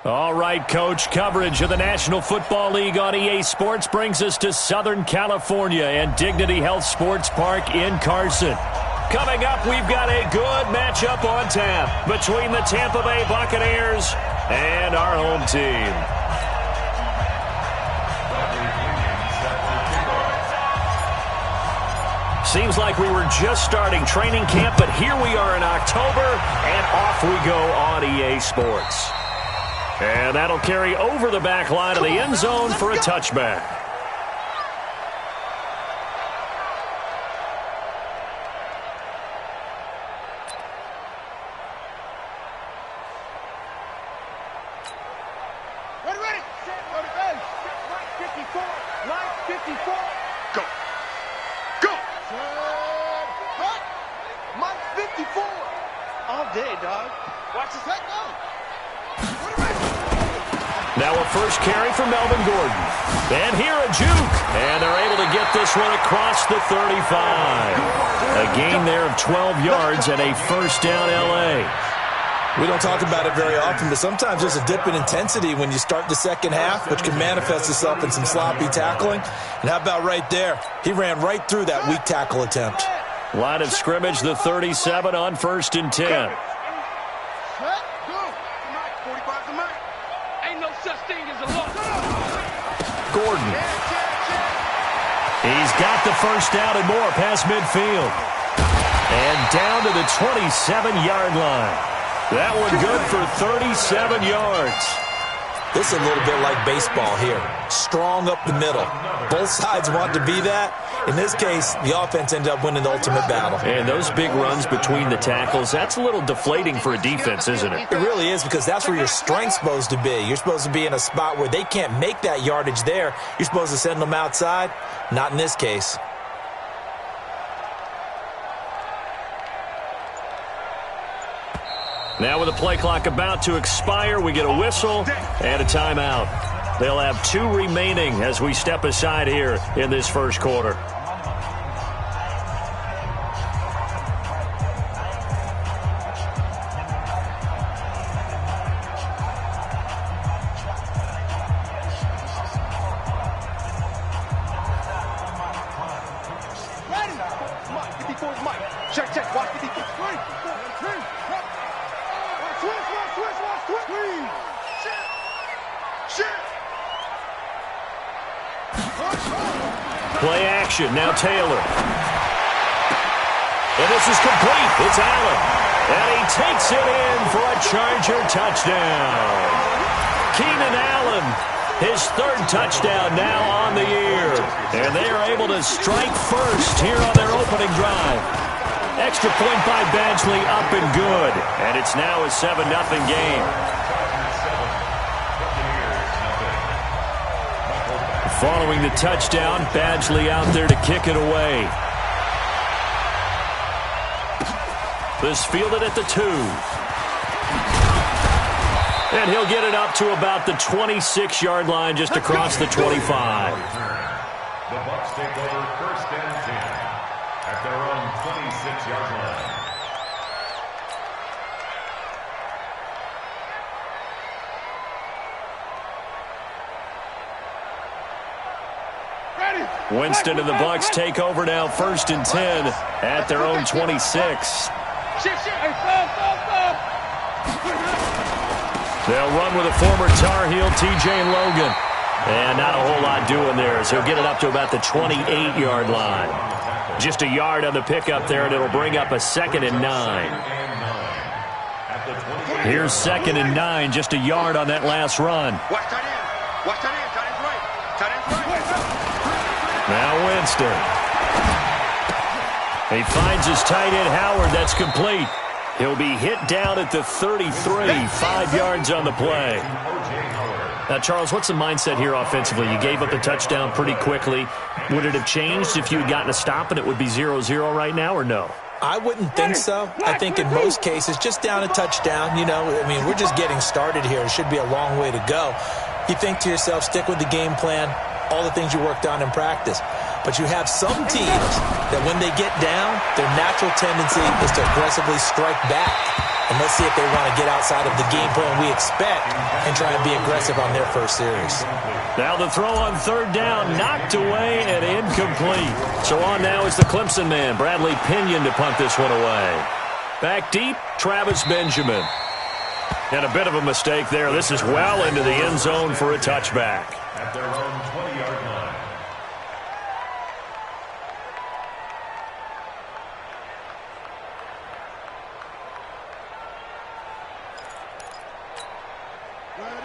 All right, Coach. Coverage of the National Football League on EA Sports brings us to Southern California and Dignity Health Sports Park in Carson. Coming up, we've got a good matchup on tap between the Tampa Bay Buccaneers and our home team. Seems like we were just starting training camp, but here we are in October, and off we go on EA Sports. And that'll carry over the back line of the end zone for a touchback. Ready. Set, ready, line 54. Line 54. Go. Set, Mike 54. All day, dog. Watch the set, go. Now a first carry for Melvin Gordon. And here a juke. And they're able to get this one across the 35. A gain there of 12 yards and a first down LA. We don't talk about it very often, but sometimes there's a dip in intensity when you start the second half, which can manifest itself in some sloppy tackling. And how about right there? He ran right through that weak tackle attempt. Line of scrimmage, the 37 on 1st and 10. Gordon. He's got the first down and more past midfield. And down to the 27-yard line. That one good for 37 yards. This is a little bit like baseball here. Strong up the middle. Both sides want to be that. In this case, the offense ended up winning the ultimate battle. And those big runs between the tackles, that's a little deflating for a defense, isn't it? It really is, because that's where your strength's supposed to be. You're supposed to be in a spot where they can't make that yardage there. You're supposed to send them outside. Not in this case. Now with the play clock about to expire, we get a whistle and a timeout. They'll have 2 remaining as we step aside here in this first quarter. Play action, now Taylor. And this is complete. It's Allen. And he takes it in for a Charger touchdown. Keenan Allen, his 3rd touchdown now on the year. And they are able to strike first here on their opening drive. Extra point by Badgley, up and good. And it's now a 7-0 game. Following the touchdown, Badgley out there to kick it away. This fielded at the 2. And he'll get it up to about the 26-yard line, just across the 25. The Bucs take over 1st and 10 at their own 26-yard line. Winston and the Bucs take over now, 1st and 10 at their own 26. They'll run with a former Tar Heel, TJ Logan. And not a whole lot doing there, so he'll get it up to about the 28-yard line. Just a yard on the pickup there, and it'll bring up a 2nd and 9. Here's 2nd and 9, just a yard on that last run. Now Winston. He finds his tight end, Howard. That's complete. He'll be hit down at the 33, 5 yards on the play. Now, Charles, what's the mindset here offensively? You gave up the touchdown pretty quickly. Would it have changed if you had gotten a stop and it would be 0-0 right now, or no? I wouldn't think so. I think in most cases, just down a touchdown, we're just getting started here. It should be a long way to go. You think to yourself, stick with the game plan, all the things you worked on in practice. But you have some teams that when they get down, their natural tendency is to aggressively strike back. And let's see if they want to get outside of the game plan we expect and try and be aggressive on their first series. Now the throw on third down, knocked away and incomplete. So on now is the Clemson man, Bradley Pinion, to punt this one away. Back deep, Travis Benjamin. And a bit of a mistake there. This is well into the end zone for a touchback. At their own 20-yard line.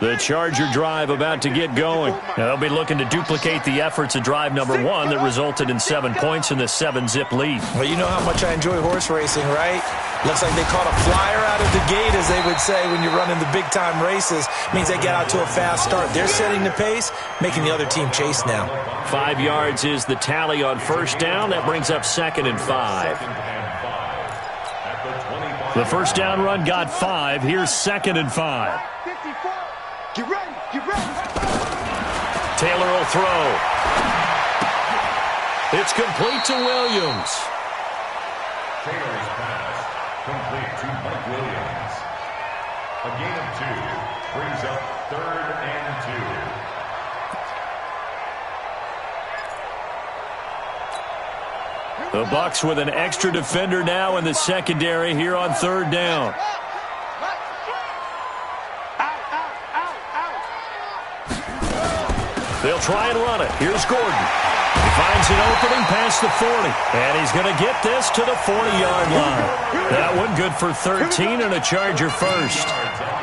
The Charger drive about to get going. They'll be looking to duplicate the efforts of drive number 1 that resulted in 7 points in the 7-zip lead. Well, you know how much I enjoy horse racing, right? Looks like they caught a flyer out of the gate, as they would say, when you're running the big-time races. Means they get out to a fast start. They're setting the pace, making the other team chase now. 5 yards is the tally on first down. That brings up 2nd and 5. The first down run got 5. Here's 2nd and 5. Get ready, get ready. Taylor will throw. It's complete to Williams. Taylor's pass complete to Mike Williams. A gain of 2 brings up 3rd and 2. The Bucs with an extra defender now in the secondary here on third down. They'll try and run it. Here's Gordon. He finds an opening past the 40. And he's going to get this to the 40-yard line. That one good for 13 and a Charger first.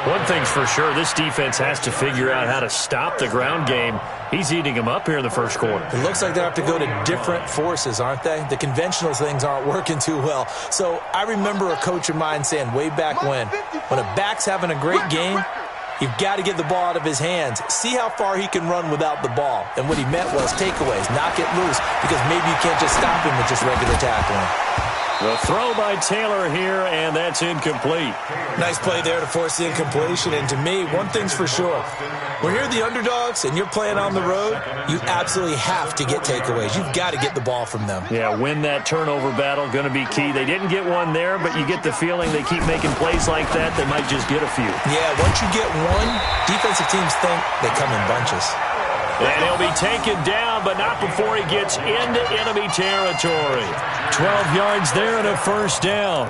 One thing's for sure, this defense has to figure out how to stop the ground game. He's eating them up here in the first quarter. It looks like they have to go to different forces, aren't they? The conventional things aren't working too well. So I remember a coach of mine saying way back when a back's having a great game, you've got to get the ball out of his hands. See how far he can run without the ball. And what he meant was takeaways, knock it loose, because maybe you can't just stop him with just regular tackling. The throw by Taylor here, and that's incomplete. Nice play there to force the incompletion. And to me, one thing's for sure. When you're the underdogs and you're playing on the road, you absolutely have to get takeaways. You've got to get the ball from them. Yeah, win that turnover battle, going to be key. They didn't get one there, but you get the feeling they keep making plays like that, they might just get a few. Yeah, once you get one, defensive teams think they come in bunches. And he'll be taken down, but not before he gets into enemy territory. 12 yards there and a first down.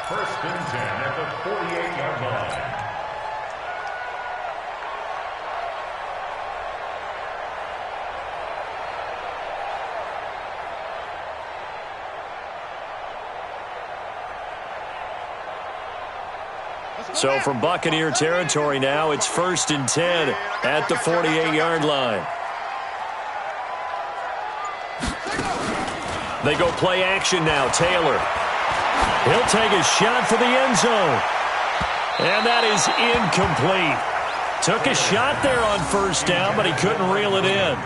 First and 10 at the 48-yard line. So from Buccaneer territory now, it's 1st and 10 at the 48-yard line. They go play action now. Taylor. He'll take a shot for the end zone. And that is incomplete. Took a shot there on first down, but he couldn't reel it in.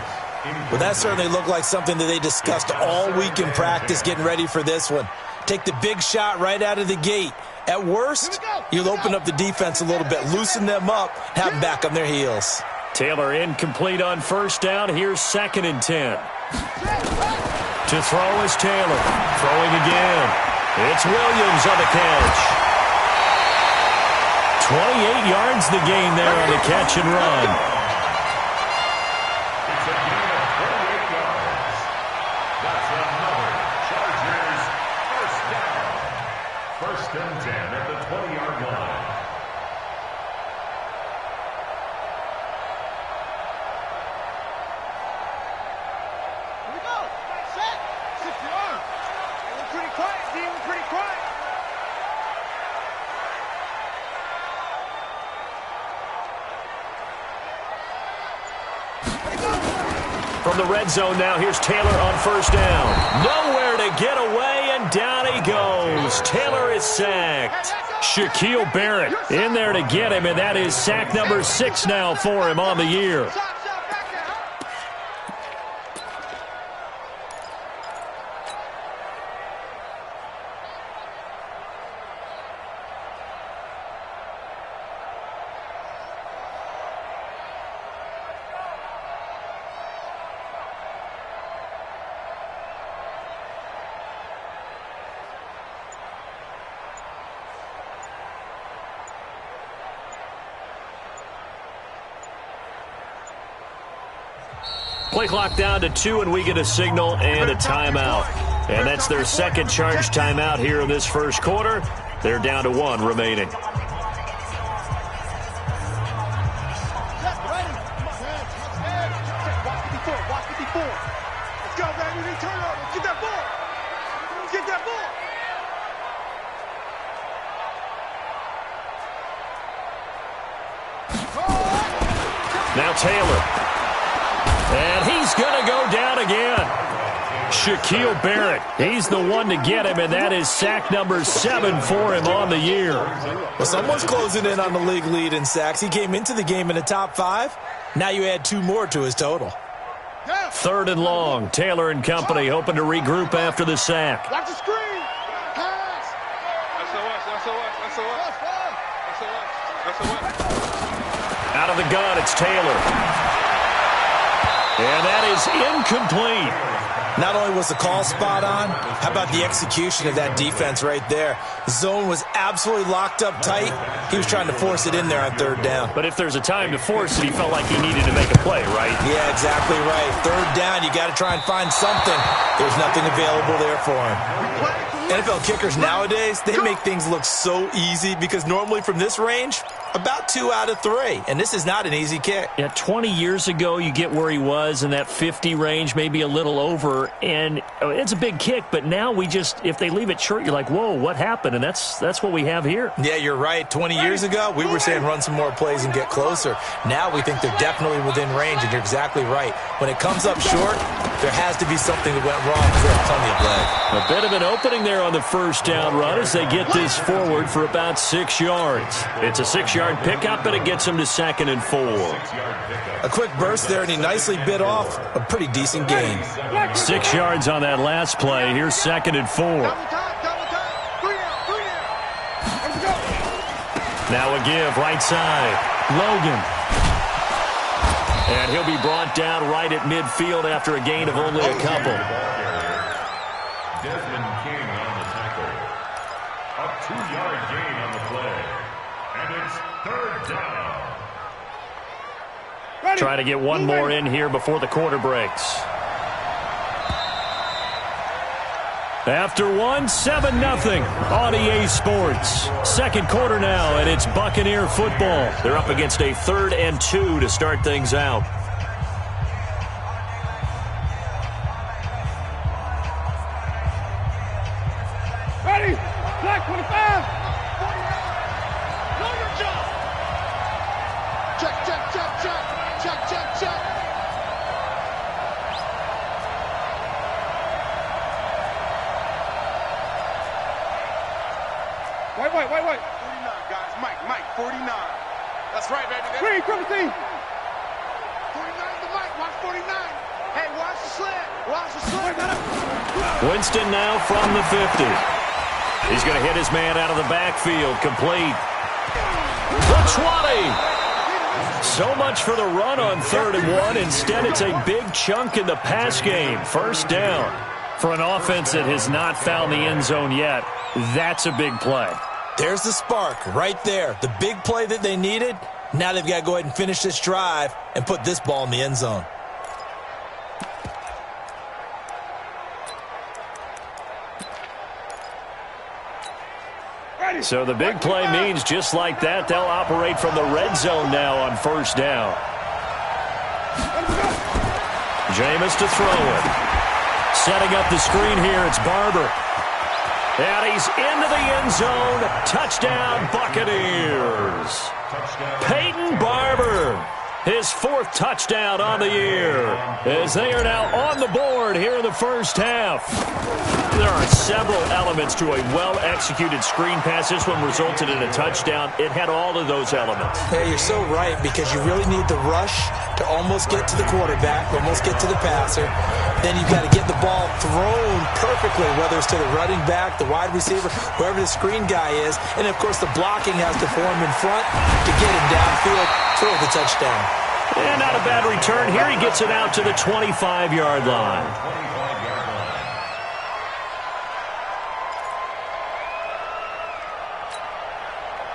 Well, that certainly looked like something that they discussed all week in practice getting ready for this one. Take the big shot right out of the gate. At worst, you'll open up the defense a little bit, loosen them up, have them back on their heels. Taylor incomplete on first down. Here's 2nd and 10. To throw is Taylor. Throwing again. It's Williams on the catch. 28 yards the gain there on the catch and run. It's a gain of 28 yards. That's another Chargers first down. 1st and 10 at the 20-yard line. Here we go. Set. 6 yards. We're pretty quiet, team. We're pretty quiet. From the red zone now, here's Taylor on first down. Nowhere to get away, and down he goes. Taylor is sacked. Shaquille Barrett in there to get him, and that is sack number 6 now for him on the year. Play clock down to 2, and we get a signal and a timeout. And that's their second charge timeout here in this first quarter. They're down to 1 remaining. Now Taylor. And he's going to go down again. Shaquille Barrett, he's the one to get him, and that is sack number 7 for him on the year. Well, someone's closing in on the league lead in sacks. He came into the game in the top 5. Now you add 2 more to his total. 3rd and long. Taylor and company hoping to regroup after the sack. Watch the screen. Pass. Out of the gun, it's Taylor. And that is incomplete. Not only was the call spot on, how about the execution of that defense right there? The zone was absolutely locked up tight. He was trying to force it in there on 3rd down. But if there's a time to force it, he felt like he needed to make a play, right? Yeah, exactly right. 3rd down, you got to try and find something. There's nothing available there for him. NFL kickers nowadays, they make things look so easy because normally from this range, about 2 out of 3. And this is not an easy kick. Yeah, 20 years ago, you get where he was in that 50 range, maybe a little over. And it's a big kick, but now we just, if they leave it short, you're like, whoa, what happened? And that's what we have here. Yeah, you're right. 20 years ago, we were saying run some more plays and get closer. Now we think they're definitely within range, and you're exactly right. When it comes up short, there has to be something that went wrong because they have plenty of leg. A bit of an opening there on the first down run as they get this forward for about 6 yards. It's a 6-yard pickup, and it gets them to 2nd and 4. A quick burst there, and he nicely bit off a pretty decent gain. 6 yards on that last play. Here's 2nd and 4. Now a give, right side. Logan. And he'll be brought down right at midfield after a gain of only a couple. Desmond King on the tackle. A 2-yard gain on the play. And it's 3rd down. Try to get one more in here before the quarter breaks. After 7-0 on EA Sports. Second quarter now, and it's Buccaneer football. They're up against a 3rd and 2 to start things out. Ready? Black 25. Know your job. Check, check, check, check. Check, check, check. Wait. 49, guys. Mike, 49. That's right, baby. Green, criminal team. 49 to Mike. Watch 49. Hey, watch the slant. Watch the slant. Winston now from the 50. He's going to hit his man out of the backfield. Complete. The 20. So much for the run on 3rd and 1. Instead, it's a big chunk in the pass game. 1st down. For an offense that has not found the end zone yet, that's a big play. There's the spark right there. The big play that they needed. Now they've got to go ahead and finish this drive and put this ball in the end zone. So the big play means just like that, they'll operate from the red zone now on 1st down. Jameis to throw it. Setting up the screen here, it's Barber. And he's into the end zone. Touchdown, Buccaneers. Peyton Barber, his 4th touchdown on the year, as they are now on the board here in the first half. There are several elements to a well-executed screen pass. This one resulted in a touchdown. It had all of those elements. Yeah, you're so right, because you really need the rush to almost get to the quarterback, almost get to the passer. Then you've got to get the ball thrown perfectly, whether it's to the running back, the wide receiver, whoever the screen guy is. And, of course, the blocking has to form in front to get him downfield for the touchdown. And not a bad return here. He gets it out to the 25-yard line.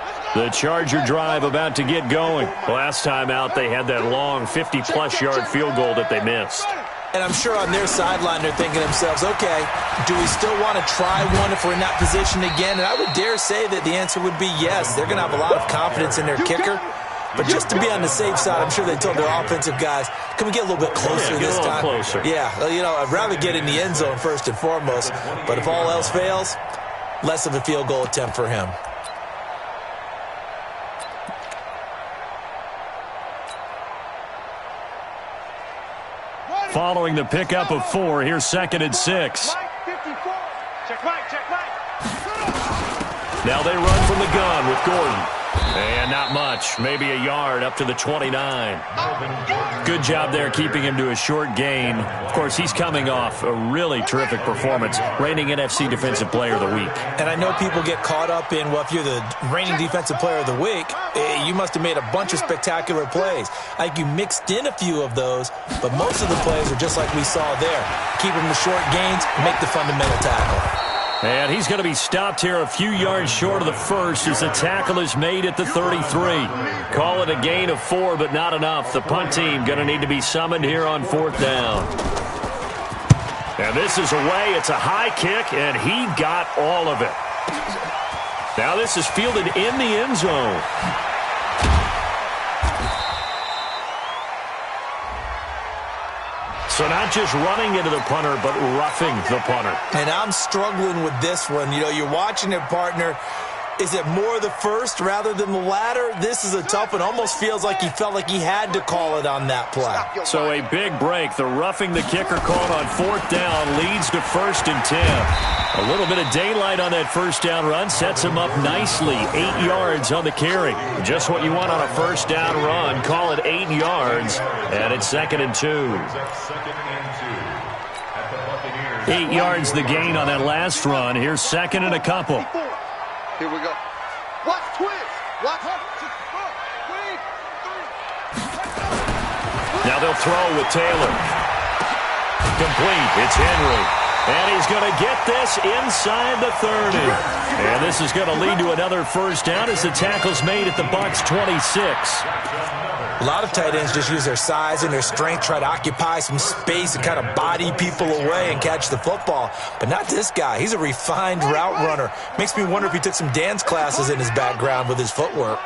Let's go. The Charger drive about to get going. Last time out, they had that long 50-plus yard field goal that they missed. And I'm sure on their sideline they're thinking to themselves, okay, do we still want to try one if we're in that position again? And I would dare say that the answer would be yes. They're going to have a lot of confidence in their kicker. But just to be on the safe side, I'm sure they told their offensive guys, can we get a little bit closer this time? Closer. Yeah, you know, I'd rather get in the end zone first and foremost. But if all else fails, less of a field goal attempt for him. Following the pickup of 4, here's 2nd and 6. Now they run from the gun with Gordon. And not much, maybe a yard up to the 29. Good job there keeping him to a short gain. Of course, he's coming off a really terrific performance, reigning NFC Defensive Player of the Week. And I know people get caught up in, well, if you're the reigning Defensive Player of the Week, you must have made a bunch of spectacular plays. Like you mixed in a few of those, but most of the plays are just like we saw there. Keep them to short gains, make the fundamental tackle. And he's going to be stopped here a few yards short of the first as the tackle is made at the 33. Call it a gain of 4, but not enough. The punt team going to need to be summoned here on 4th down. And this is away. It's a high kick, and he got all of it. Now this is fielded in the end zone. So not just running into the punter, but roughing the punter. And I'm struggling with this one. You know, you're watching it, partner. Is it more the first rather than the latter? This is a tough one. Almost feels like he felt like he had to call it on that play. So a big break. The roughing the kicker called on 4th down leads to 1st and 10. A little bit of daylight on that 1st down run sets him up nicely. 8 yards on the carry. Just what you want on a 1st down run. Call it 8 yards, and it's 2nd and 2. 8 yards the gain on that last run. Here's 2nd and a couple. Here we go. Watch twist. Watch. Now they'll throw with Taylor. Complete. It's Henry. And he's going to get this inside the 30. And this is going to lead to another 1st down as the tackle's made at the Bucs 26. A lot of tight ends just use their size and their strength, try to occupy some space and kind of body people away and catch the football. But not this guy. He's a refined route runner. Makes me wonder if he took some dance classes in his background with his footwork.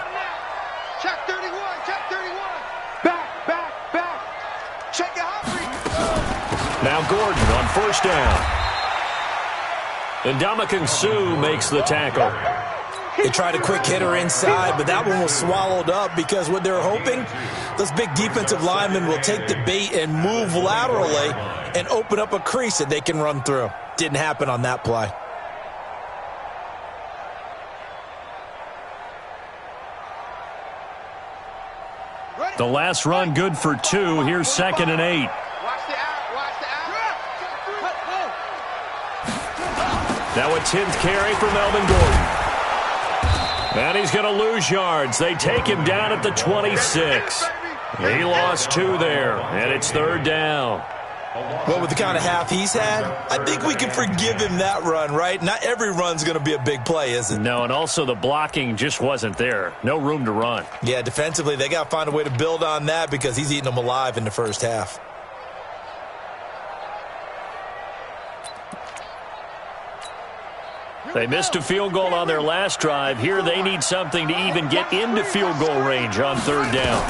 Check 31, check 31. Back. Check it out. Now Gordon on 1st down. And Ndamukong Suh makes the tackle. They tried a quick hitter inside, but that one was swallowed up because what they're hoping, those big defensive linemen will take the bait and move laterally and open up a crease that they can run through. Didn't happen on that play. The last run good for 2. Here's 2nd and 8. Now a 10th carry for Melvin Gordon. And he's going to lose yards. They take him down at the 26. He lost 2 there, and it's 3rd down. Well, with the kind of half he's had, I think we can forgive him that run, right? Not every run's going to be a big play, is it? No, and also the blocking just wasn't there. No room to run. Yeah, defensively, they got to find a way to build on that because he's eating them alive in the first half. They missed a field goal on their last drive. Here they need something to even get into field goal range on 3rd down.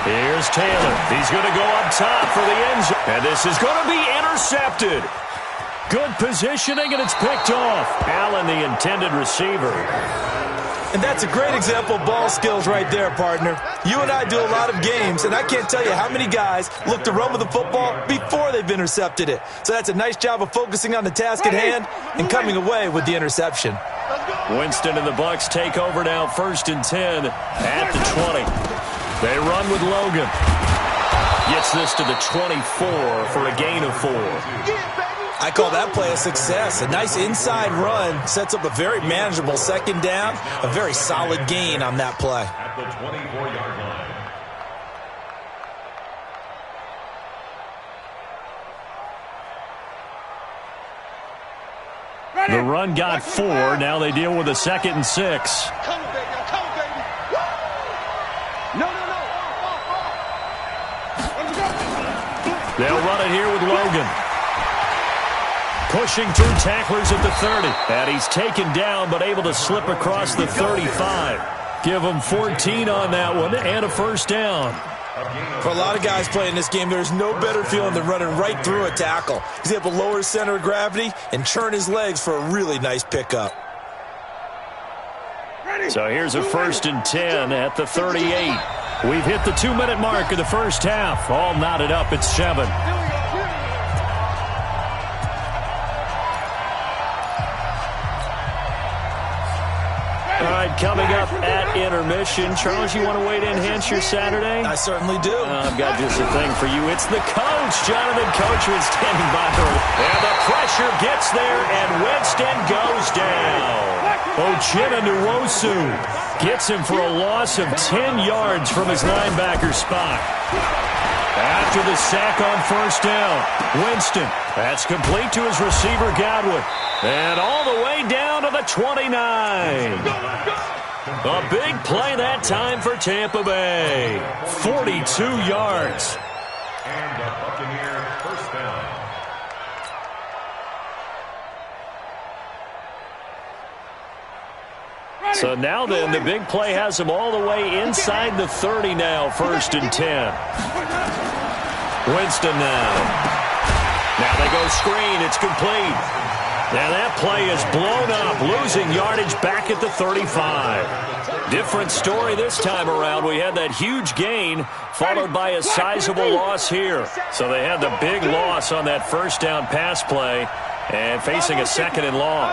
Here's Taylor. He's going to go up top for the end zone. And this is going to be intercepted. Good positioning, and it's picked off. Allen, the intended receiver. And that's a great example of ball skills right there, partner. You and I do a lot of games, and I can't tell you how many guys look to run with the football before they've intercepted it. So that's a nice job of focusing on the task at hand and coming away with the interception. Winston and the Bucs take over now, 1st and 10 at the 20. They run with Logan. Gets this to the 24 for a gain of 4. I call that play a success. A nice inside run sets up a very manageable 2nd down. A very solid gain on that play. At the 24-yard line. The run got 4. Now they deal with a 2nd and 6. Come on, baby. Come on, baby. No. They'll run it here with Logan. Pushing through tacklers at the 30. And he's taken down but able to slip across the 35. Give him 14 on that one and a first down. For a lot of guys playing this game, there's no better feeling than running right through a tackle. He's able to lower his center of gravity and churn his legs for a really nice pickup. So here's a 1st and 10 at the 38. We've hit the 2-minute mark of the first half. All knotted up at 7. All right, coming up at intermission. Charles, you want to wait to enhance your Saturday? I certainly do. I've got just a thing for you. It's the coach, Jonathan Coachman, standing by her. And the pressure gets there, and Winston goes down. Ochena Nwosu gets him for a loss of 10 yards from his linebacker spot. After the sack on first down, Winston, that's complete to his receiver, Godwin. And all the way down to the 29. A big play that time for Tampa Bay. 42 yards. And a Buccaneer first down. So now then, the big play has them all the way inside the 30 now, 1st and 10. Winston now. Now they go screen. It's complete. Now that play is blown up, losing yardage back at the 35. Different story this time around. We had that huge gain followed by a sizable loss here. So they had the big loss on that first down pass play and facing a 2nd and long.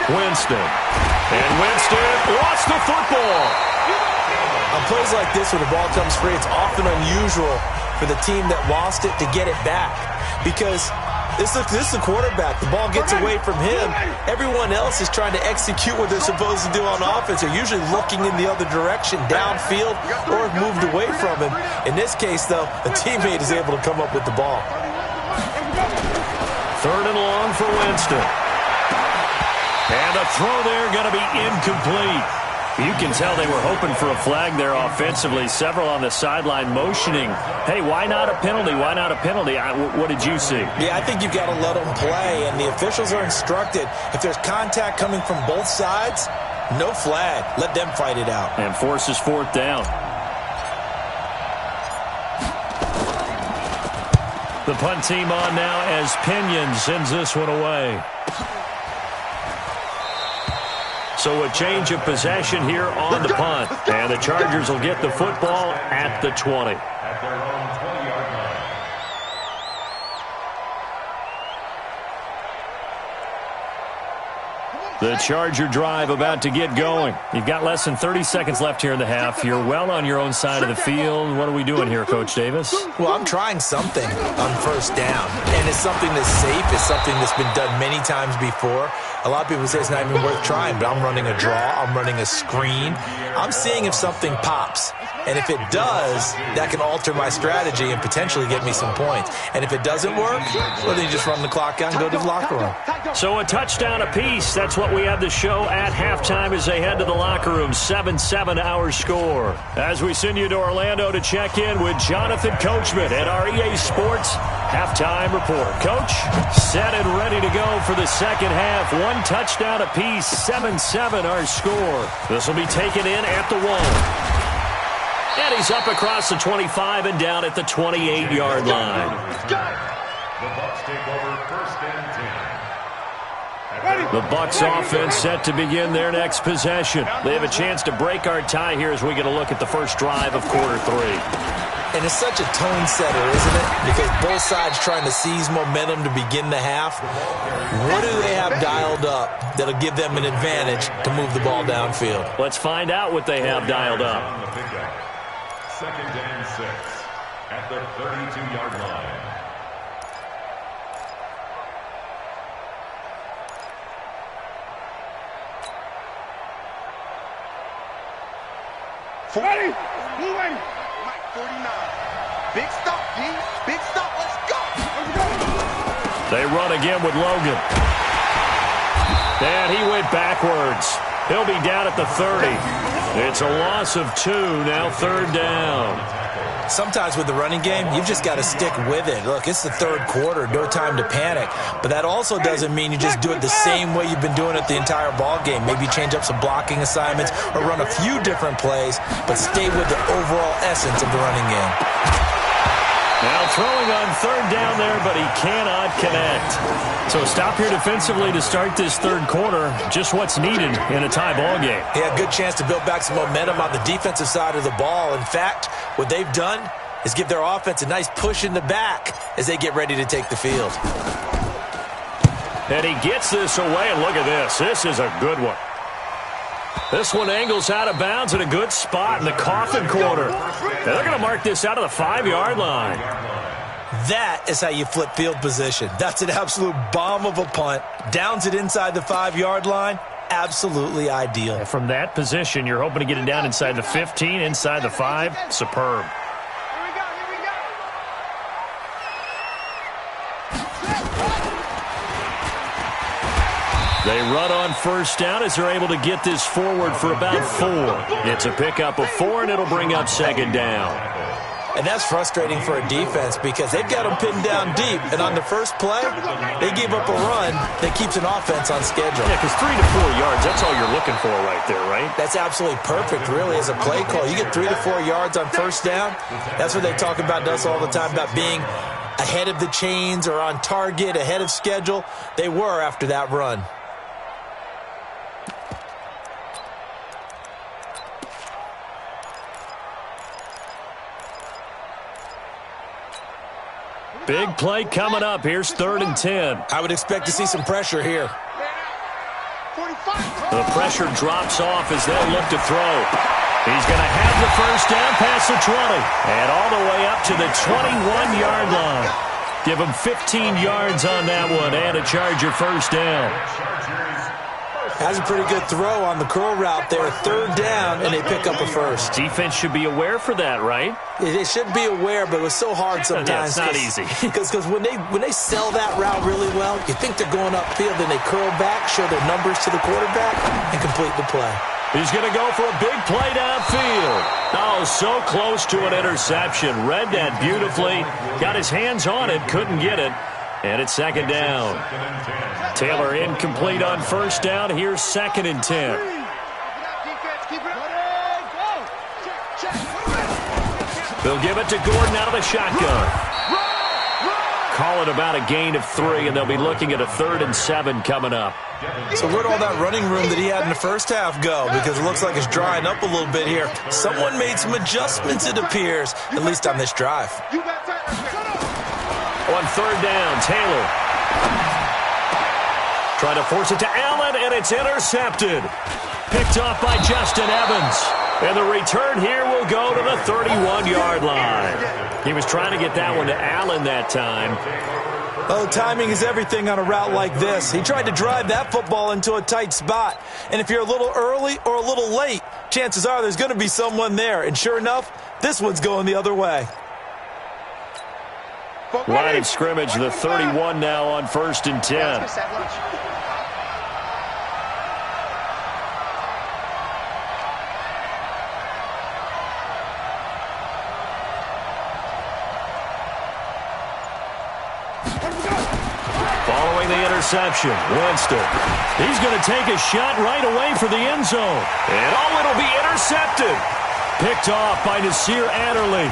Winston. And Winston lost the football. On plays like this where the ball comes free, it's often unusual for the team that lost it to get it back. Because this is the quarterback. The ball gets away from him. Everyone else is trying to execute what they're supposed to do on offense. They're usually looking in the other direction, downfield, or moved away from him. In this case, though, a teammate is able to come up with the ball. 3rd and long for Winston. And the throw there going to be incomplete. You can tell they were hoping for a flag there offensively. Several on the sideline motioning, hey, why not a penalty? Why not a penalty? What did you see? Yeah, I think you've got to let them play, and the officials are instructed. If there's contact coming from both sides, no flag. Let them fight it out. And forces 4th down. The punt team on now as Pinion sends this one away. So a change of possession here on the punt. And the Chargers will get the football at the 20. At their own 20-yard line. The Charger drive about to get going. You've got less than 30 seconds left here in the half. You're well on your own side of the field. What are we doing here, Coach Davis? Well, I'm trying something on first down, and it's something that's safe. It's something that's been done many times before. A lot of people say it's not even worth trying, but I'm running a draw. I'm running a screen. I'm seeing if something pops. And if it does, that can alter my strategy and potentially get me some points. And if it doesn't work, well, then you just run the clock out and go to the locker room. So a touchdown apiece. That's what we have to show at halftime as they head to the locker room. 7-7 our score. As we send you to Orlando to check in with Jonathan Coachman at our EA Sports halftime report. Coach, set and ready to go for the second half. One touchdown apiece. 7-7 our score. This will be taken in at the 1. And he's up across the 25 and down at the 28-yard line. The Bucs take over 1st and 10. The Bucs offense set to begin their next possession. They have a chance to break our tie here as we get a look at the first drive of quarter 3. And it's such a tone setter, isn't it? Because both sides trying to seize momentum to begin the half. What do they have dialed up that'll give them an advantage to move the ball downfield? Let's find out what they have dialed up. 2nd and 6 at the 32-yard line. Ready? Blue wing. Mike 49. Big stop, D. Big stop. Let's go. They run again with Logan. And he went backwards. He'll be down at the 30. It's a loss of 2, now 3rd down. Sometimes with the running game, you've just got to stick with it. Look, it's the 3rd quarter, no time to panic. But that also doesn't mean you just do it the same way you've been doing it the entire ball game. Maybe change up some blocking assignments or run a few different plays, but stay with the overall essence of the running game. Now throwing on 3rd down there, but he cannot connect. So stop here defensively to start this 3rd quarter. Just what's needed in a tie ball game. Yeah, good chance to build back some momentum on the defensive side of the ball. In fact, what they've done is give their offense a nice push in the back as they get ready to take the field. And he gets this away, and look at this. This is a good one. This one angles out of bounds in a good spot in the coffin corner. And they're going to mark this out of the 5-yard line. That is how you flip field position. That's an absolute bomb of a punt. Downs it inside the 5-yard line. Absolutely ideal. And from that position, you're hoping to get it down inside the 15, inside the 5. Superb. They run on 1st down as they're able to get this forward for about 4. It's a pickup of 4, and it'll bring up 2nd down. And that's frustrating for a defense because they've got them pinned down deep, and on the first play, they gave up a run that keeps an offense on schedule. Yeah, because 3 to 4 yards, that's all you're looking for right there, right? That's absolutely perfect, really, as a play call. You get 3 to 4 yards on 1st down. That's what they talk about us all the time, about being ahead of the chains or on target, ahead of schedule. They were after that run. Big play coming up. Here's 3rd and 10. I would expect to see some pressure here. The pressure drops off as they'll look to throw. He's going to have the 1st down past the 20 and all the way up to the 21-yard line. Give him 15 yards on that one and a Charger 1st down. Has a pretty good throw on the curl route there. 3rd down, and they pick up a 1st. Defense should be aware for that, right? They should be aware, but it was so hard sometimes. Yeah, it's not easy. Because when they sell that route really well, you think they're going upfield, then they curl back, show their numbers to the quarterback, and complete the play. He's going to go for a big play downfield. Oh, so close to an interception. Read that beautifully. Got his hands on it, couldn't get it. And it's 2nd down. Taylor incomplete on 1st down. Here's 2nd and 10. They'll give it to Gordon out of the shotgun. Call it about a gain of 3, and they'll be looking at a 3rd and 7 coming up. So where'd all that running room that he had in the first half go? Because it looks like it's drying up a little bit here. Someone made some adjustments, it appears, at least on this drive. On 3rd down, Taylor trying to force it to Allen, and it's intercepted. Picked off by Justin Evans. And the return here will go to the 31-yard line. He was trying to get that one to Allen that time. Oh, timing is everything on a route like this. He tried to drive that football into a tight spot. And if you're a little early or a little late, chances are there's going to be someone there. And sure enough, this one's going the other way. Line of scrimmage, the 31 now on 1st and 10. Following the interception, Winston. He's going to take a shot right away for the end zone. And oh, it'll be intercepted. Picked off by Nasir Adderley.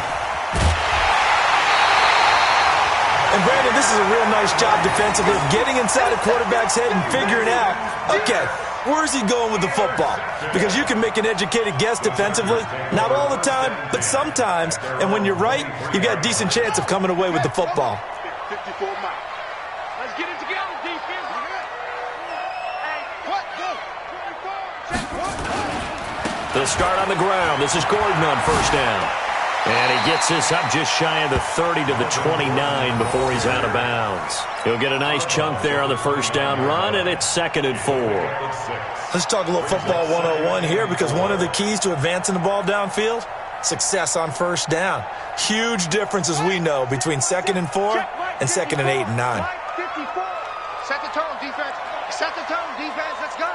And Brandon, this is a real nice job defensively, getting inside a quarterback's head and figuring out, okay, where's he going with the football? Because you can make an educated guess defensively, not all the time, but sometimes. And when you're right, you've got a decent chance of coming away with the football. 54 Mike. Let's get it together, defense. Hey, what? Go. They'll start on the ground. This is Gordon on 1st down. And he gets this up just shy of the 30 to the 29 before he's out of bounds. He'll get a nice chunk there on the 1st down run, and it's 2nd and 4. Let's talk a little football 101 here, because one of the keys to advancing the ball downfield, success on 1st down. Huge difference, as we know, between 2nd and 4 and 2nd and 8 and 9. Set the tone, defense. Set the tone, defense. Let's go.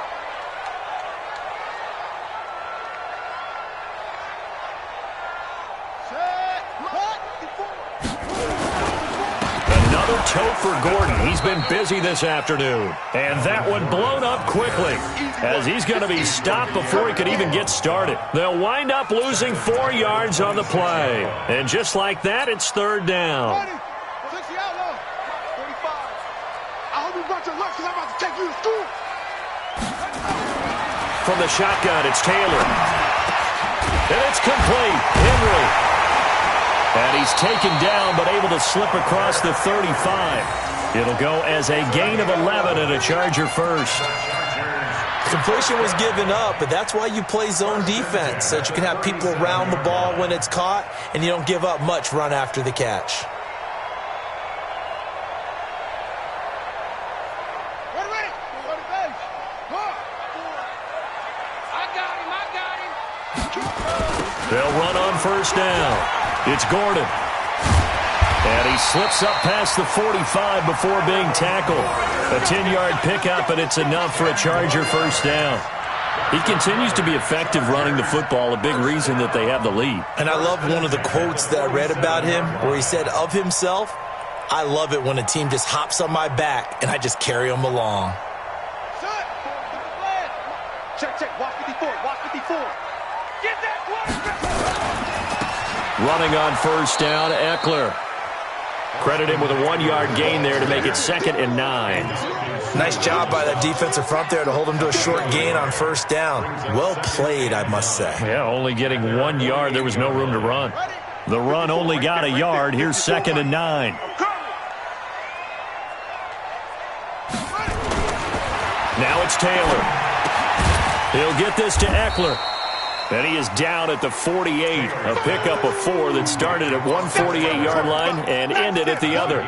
Another toe for Gordon. He's been busy this afternoon. And that one blown up quickly as he's going to be stopped before he could even get started. They'll wind up losing 4 yards on the play. And just like that, it's third down. I hope you brought your lunch because I'm about to take you to school. From the shotgun, it's Taylor. And it's complete. Henry. And he's taken down, but able to slip across the 35. It'll go as a gain of 11 and a Charger first. Completion was given up, but that's why you play zone defense, so that you can have people around the ball when it's caught, and you don't give up much run after the catch. They'll run on first down. It's Gordon. And he slips up past the 45 before being tackled. A 10-yard pickup, and it's enough for a Charger first down. He continues to be effective running the football, a big reason that they have the lead. And I love one of the quotes that I read about him where he said of himself, "I love it when a team just hops on my back and I just carry them along." Check. Watch 54. Watch 54. Get that quarterback. Running on first down, Eckler. Credit him with a 1-yard gain there to make it 2nd and 9. Nice job by that defensive front there to hold him to a short gain on first down. Well played, I must say. Yeah, only getting 1 yard. There was no room to run. The run only got a yard. Here's 2nd and 9. Now it's Taylor. He'll get this to Eckler. And he is down at the 48. A pickup of 4 that started at one 48-yard line and ended at the other.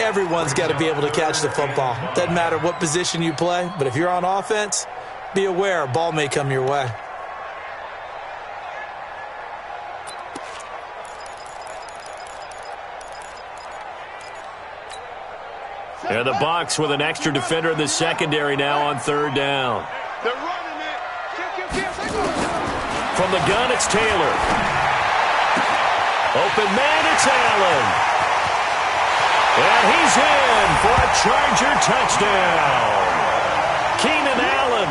Everyone's got to be able to catch the football. Doesn't matter what position you play, but if you're on offense, be aware a ball may come your way. And the Bucs with an extra defender in the secondary now on third down. They're running it. From the gun, it's Taylor. Open man, it's Allen. And he's in for a Charger touchdown. Keenan Allen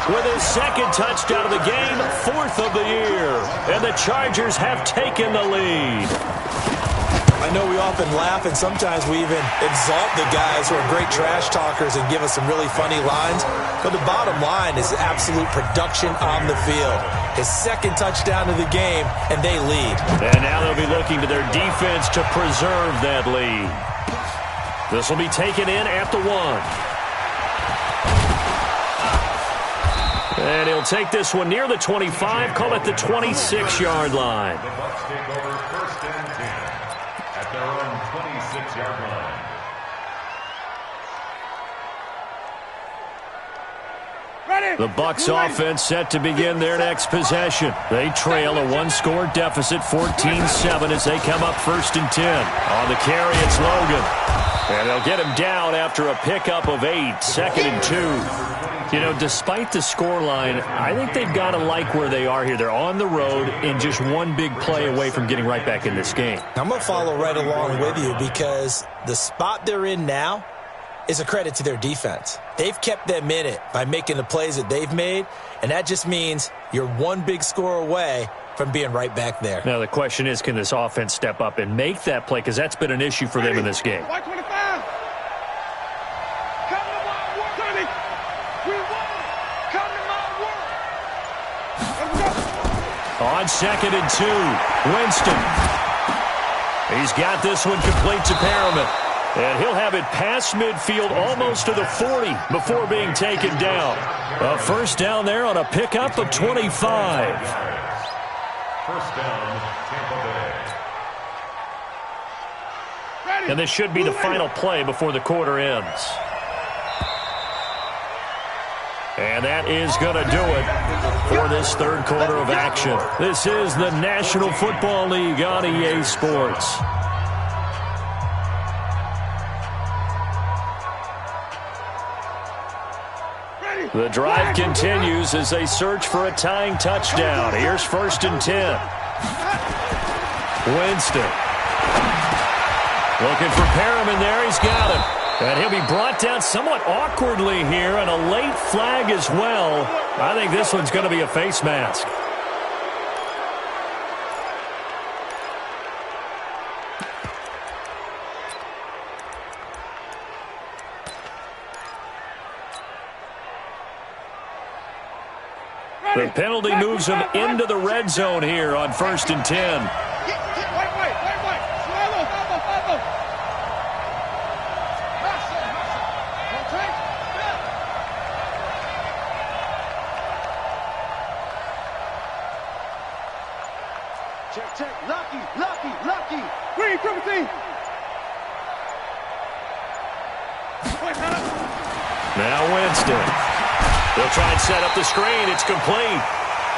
with his 2nd touchdown of the game, 4th of the year. And the Chargers have taken the lead. I know we often laugh, and sometimes we even exalt the guys who are great trash talkers and give us some really funny lines. But the bottom line is absolute production on the field. His 2nd touchdown of the game, and they lead. And now they'll be looking to their defense to preserve that lead. This will be taken in at the 1. And he'll take this one near the 25, call it the 26-yard line. The Bucs take over 1st and 10 at their own 26-yard line. The Bucs offense set to begin their next possession. They trail a 1-score deficit, 14-7, as they come up 1st and 10. On the carry, it's Logan. And they'll get him down after a pickup of 8, 2nd and 2. You know, despite the scoreline, I think they've got to like where they are here. They're on the road and just one big play away from getting right back in this game. I'm going to follow right along with you because the spot they're in now is a credit to their defense. They've kept them in it by making the plays that they've made, and that just means you're one big score away from being right back there. Now, the question is, can this offense step up and make that play? Because that's been an issue for them in this game. White 25. Come to my work, Tommy. We won. Come to my work. On 2nd and 2, Winston. He's got this one complete to Perriman. And he'll have it past midfield almost to the 40 before being taken down. A first down there on a pickup of 25. First down, Tampa Bay. And this should be the final play before the quarter ends. And that is going to do it for this 3rd quarter of action. This is the National Football League on EA Sports. The drive continues as they search for a tying touchdown. Here's 1st and 10. Winston. Looking for Perriman there. He's got him. And he'll be brought down somewhat awkwardly here, and a late flag as well. I think this one's going to be a face mask. The penalty moves him into the red zone here on 1st and 10. Check. Lucky. Green, triple team. Now Winston. They'll try and set up the screen. It's complete.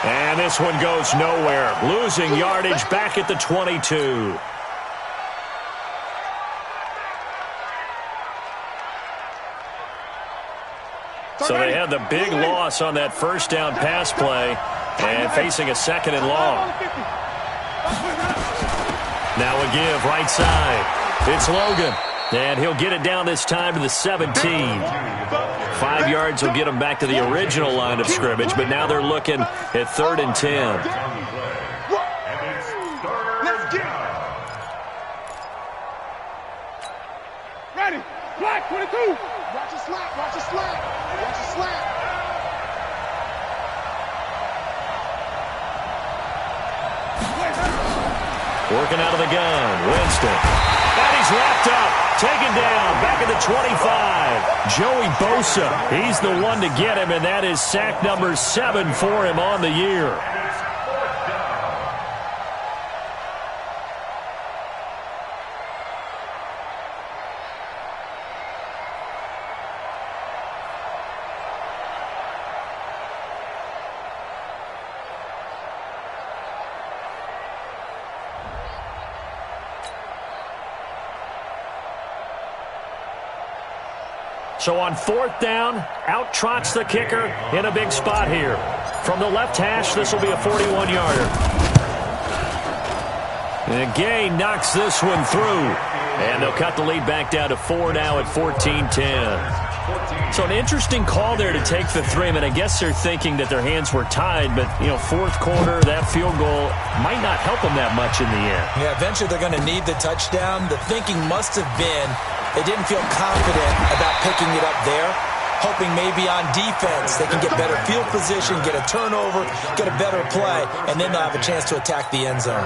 And this one goes nowhere. Losing yardage back at the 22. So they had the big loss on that first down pass play and facing a 2nd and long. Now a give right side. It's Logan. And he'll get it down this time to the 17. 5 yards will get them back to the original line of scrimmage, but now they're looking at 3rd and 10. Ready. Black 22. Watch the slap. Working out of the gun. Winston. And he's wrapped up. Taken down. Back at the 25. Joey Bosa. He's the one to get him, and that is sack number 7 for him on the year. So on 4th down, out trots the kicker in a big spot here. From the left hash, this will be a 41-yarder. And Gay knocks this one through. And they'll cut the lead back down to 4 now at 14-10. So an interesting call there to take the 3. I mean, I guess they're thinking that their hands were tied, but, 4th quarter, that field goal might not help them that much in the end. Yeah, eventually they're going to need the touchdown. The thinking must have been they didn't feel confident about picking it up there, hoping maybe on defense they can get better field position, get a turnover, get a better play, and then they'll have a chance to attack the end zone.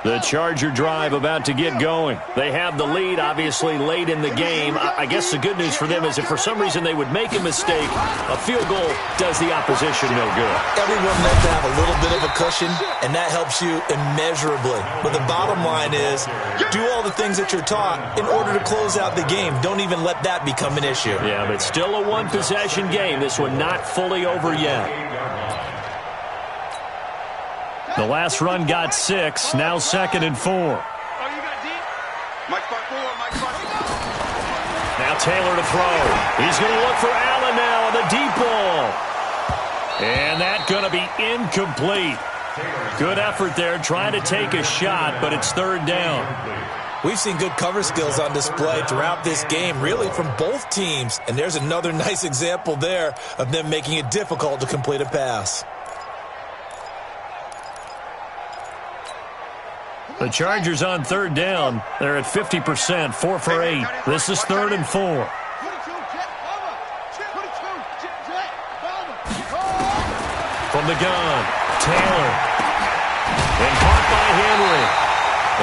The Charger drive about to get going. They have the lead, obviously, late in the game. I guess the good news for them is if for some reason they would make a mistake, a field goal does the opposition no good. Everyone meant to have a little bit of a cushion, and that helps you immeasurably. But the bottom line is, do all the things that you're taught in order to close out the game. Don't even let that become an issue. Yeah, but still a one-possession game. This one not fully over yet. The last run got 6, now 2nd and 4. Oh, you got deep? Mike 5-4. Now Taylor to throw. He's going to look for Allen now on the deep ball. And that's going to be incomplete. Good effort there, trying to take a shot, but it's 3rd down. We've seen good cover skills on display throughout this game, really from both teams. And there's another nice example there of them making it difficult to complete a pass. The Chargers on 3rd down. They're at 50%, 4 for 8. This is 3rd and 4. From the gun, Taylor. And caught by Henry.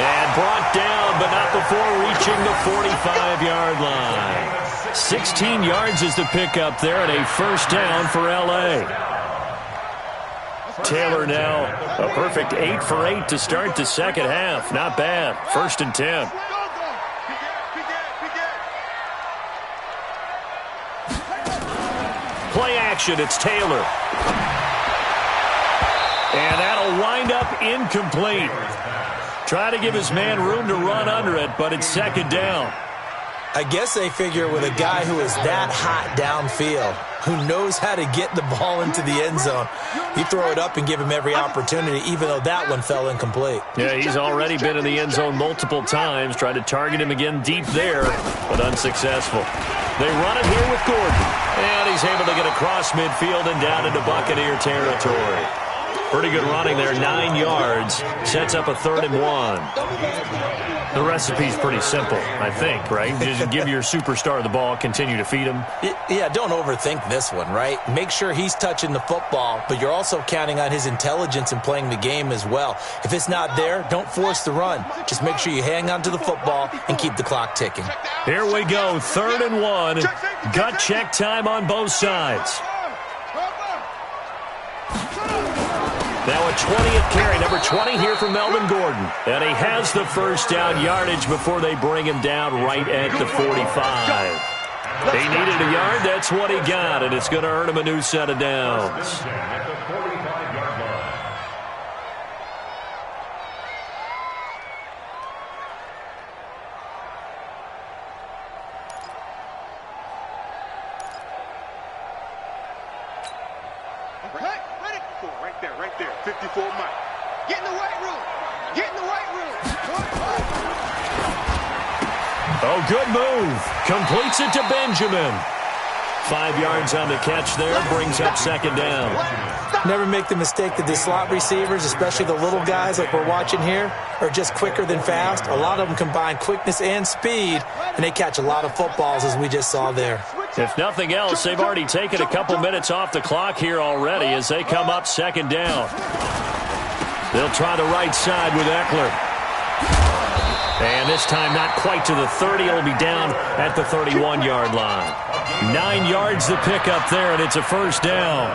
And brought down, but not before reaching the 45-yard line. 16 yards is the pickup there, and a 1st down for L.A. Taylor now a perfect 8 for 8 to start the second half. Not bad. 1st and 10. Play action. It's Taylor. And that'll wind up incomplete. Try to give his man room to run under it, but it's second down. I guess they figure with a guy who is that hot downfield, who knows how to get the ball into the end zone, you throw it up and give him every opportunity, even though that one fell incomplete. Yeah, he's already been in the end zone multiple times, tried to target him again deep there, but unsuccessful. They run it here with Gordon, and he's able to get across midfield and down into Buccaneer territory. Pretty good running there, 9 yards, sets up a 3rd and 1. The recipe's pretty simple, I think, right? Just give your superstar the ball, continue to feed him. Yeah, don't overthink this one, right? Make sure he's touching the football, but you're also counting on his intelligence in playing the game as well. If it's not there, don't force the run. Just make sure you hang on to the football and keep the clock ticking. Here we go, 3rd and 1. Gut check time on both sides. Now a 20th carry, number 20 here for Melvin Gordon. And he has the first down yardage before they bring him down right at the 45. He needed a yard, that's what he got, and it's going to earn him a new set of downs. Right there. 54 Mike. Get in the weight room. Get in the weight room. Oh, good move. Completes it to Benjamin. 5 yards on the catch there. Brings up second down. Never make the mistake that the slot receivers, especially the little guys like we're watching here, are just quicker than fast. A lot of them combine quickness and speed, and they catch a lot of footballs, as we just saw there. If nothing else, they've already taken a couple minutes off the clock here already as they come up second down. They'll try the right side with Eckler. And this time not quite to the 30. It'll be down at the 31-yard line. 9 yards to pick up there, and it's a first down.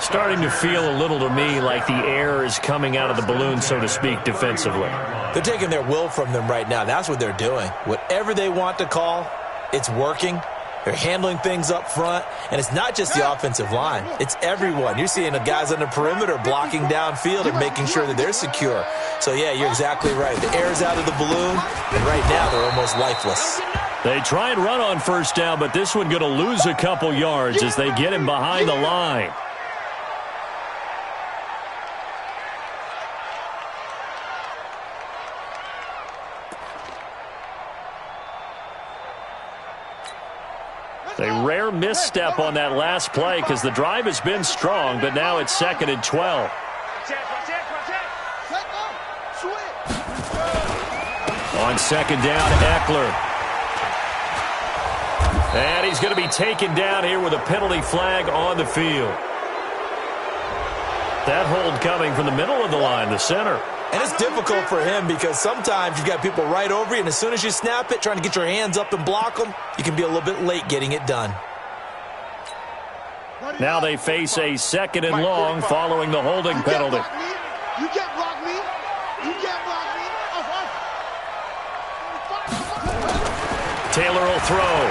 Starting to feel a little to me like the air is coming out of the balloon, so to speak, defensively. They're taking their will from them right now. That's what they're doing. Whatever they want to call, it's working. They're handling things up front, and it's not just the offensive line. It's everyone. You're seeing the guys on the perimeter blocking downfield and making sure that they're secure. So, yeah, you're exactly right. The air's out of the balloon, and right now they're almost lifeless. They try and run on first down, but this one going to lose a couple yards as they get him behind the line. A rare misstep on that last play because the drive has been strong, but now it's 2nd and 12. On second down, Eckler. And he's going to be taken down here with a penalty flag on the field. That hold coming from the middle of the line, the center. And it's difficult for him because sometimes you've got people right over you, and as soon as you snap it, trying to get your hands up and block them, you can be a little bit late getting it done. Now they face a 2nd and long following the holding penalty. You can't block me. You can't block me. Taylor will throw.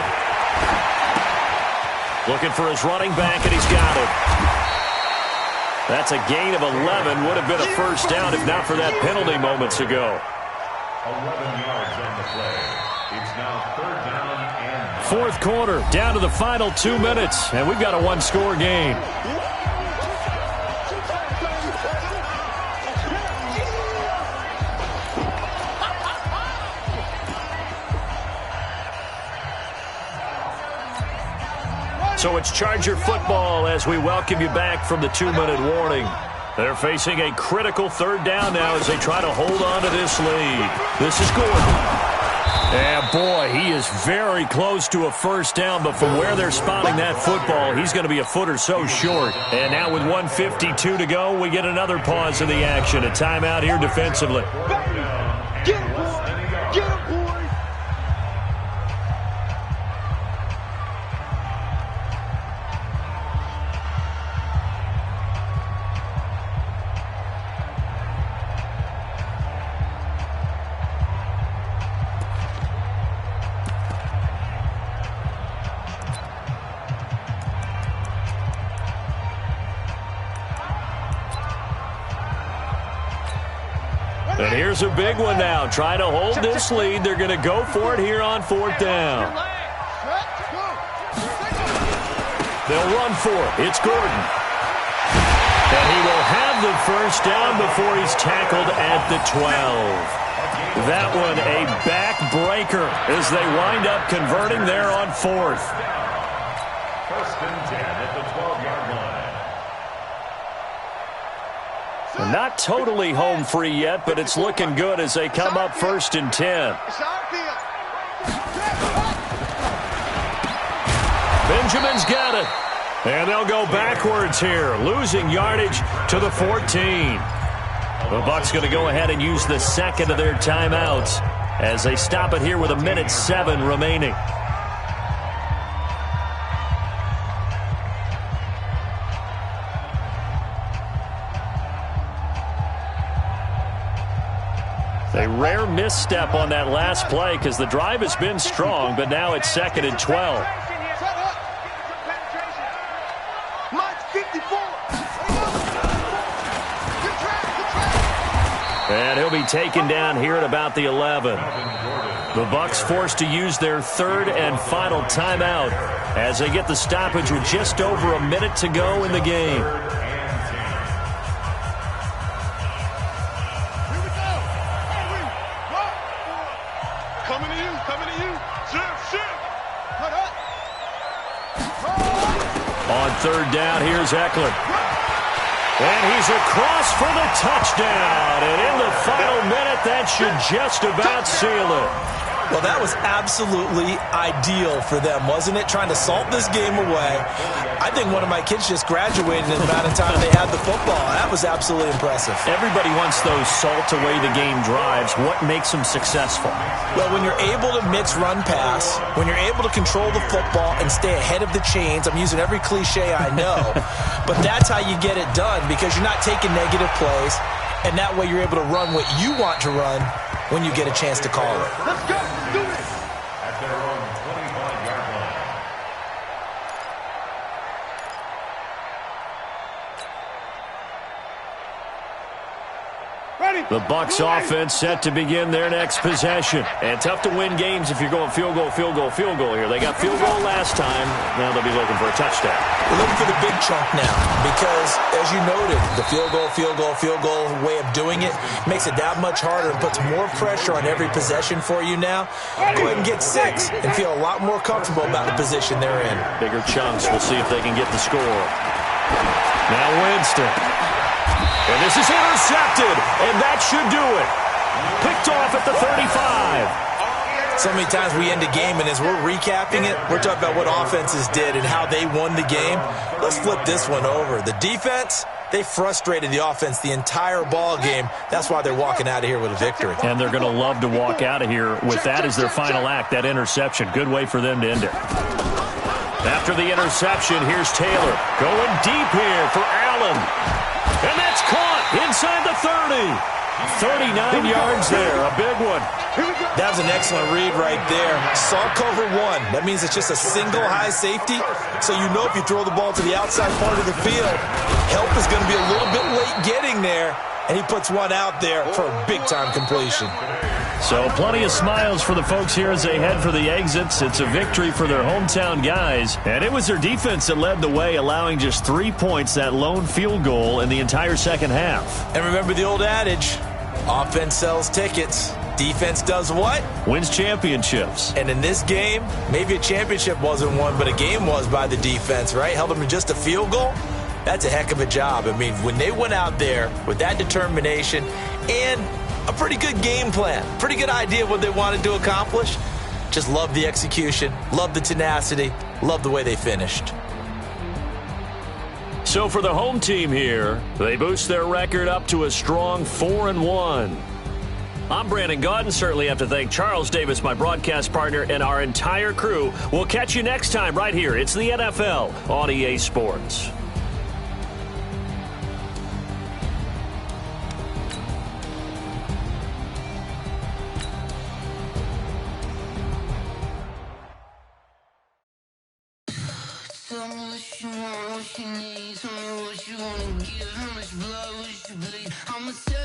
Looking for his running back, and he's got it. That's a gain of 11. Would have been a first down if not for that penalty moments ago. 11 yards on the play. It's now 3rd down and 4th quarter, down to the final 2 minutes, and we've got a one-score game. So it's Charger football as we welcome you back from the 2-minute warning. They're facing a critical 3rd down now as they try to hold on to this lead. This is Gordon. And boy, he is very close to a first down, but from where they're spotting that football, he's going to be a foot or so short. And now with 1:52 to go, we get another pause in the action. A timeout here defensively. Get him, boy. Get him, boy. And here's a big one now. Trying to hold this lead. They're going to go for it here on 4th down. They'll run for it. It's Gordon. And he will have the first down before he's tackled at the 12. That one a backbreaker as they wind up converting there on 4th. 1st and 10 at the 12-yard line. Not totally home free yet, but it's looking good as they come up 1st and 10. Benjamin's got it. And they'll go backwards here, losing yardage to the 14. The Bucs going to go ahead and use the second of their timeouts as they stop it here with 1:07 remaining. A rare misstep on that last play because the drive has been strong, but now it's 2nd and 12. And he'll be taken down here at about the 11. The Bucs forced to use their 3rd and final timeout as they get the stoppage with just over a minute to go in the game. Coming to you. Shift. On 3rd down, here's Eckler. And he's across for the touchdown. And in the final minute, that should just about seal it. Well, that was absolutely ideal for them, wasn't it? Trying to salt this game away. I think one of my kids just graduated in the amount of time they had the football. That was absolutely impressive. Everybody wants those salt-away-the-game drives. What makes them successful? Well, when you're able to mix run-pass, when you're able to control the football and stay ahead of the chains, I'm using every cliche I know, but that's how you get it done because you're not taking negative plays, and that way you're able to run what you want to run when you get a chance to call it. Let's go. Do it. At their own 25-yard line. Ready. The Bucs offense set to begin their next possession. And tough to win games if you're going field goal here. They got field goal last time. Now they'll be looking for a touchdown. We're looking for the big chunk now because, as you noted, the field goal way of doing it makes it that much harder and puts more pressure on every possession for you now. Go ahead and get 6 and feel a lot more comfortable about the position they're in. Bigger chunks. We'll see if they can get the score. Now Winston. And this is intercepted, and that should do it. Picked off at the 35. So many times we end a game, and as we're recapping it, we're talking about what offenses did and how they won the game. Let's flip this one over. The defense, they frustrated the offense the entire ball game. That's why they're walking out of here with a victory. And they're going to love to walk out of here with that as their final act, that interception. Good way for them to end it. After the interception, here's Taylor. Going deep here for Allen. And that's caught inside the 30. 39 yards there, a big one. That was an excellent read right there. Saw cover 1. That means it's just a single high safety. So you know if you throw the ball to the outside part of the field, help is going to be a little bit late getting there. And he puts one out there for a big-time completion. So plenty of smiles for the folks here as they head for the exits. It's a victory for their hometown guys. And it was their defense that led the way, allowing just 3 points, that lone field goal in the entire second half. And remember the old adage, offense sells tickets. Defense does what? Wins championships. And in this game, maybe a championship wasn't won, but a game was by the defense, right? Held them to just a field goal. That's a heck of a job. I mean, when they went out there with that determination and a pretty good game plan, pretty good idea of what they wanted to accomplish, just love the execution, love the tenacity, love the way they finished. So for the home team here, they boost their record up to a strong 4-1. I'm Brandon Gaudin. Certainly have to thank Charles Davis, my broadcast partner, and our entire crew. We'll catch you next time right here. It's the NFL on EA Sports. Tell me what you want, what you need. Tell me what you wanna give. How much blood would you bleed? I'ma tell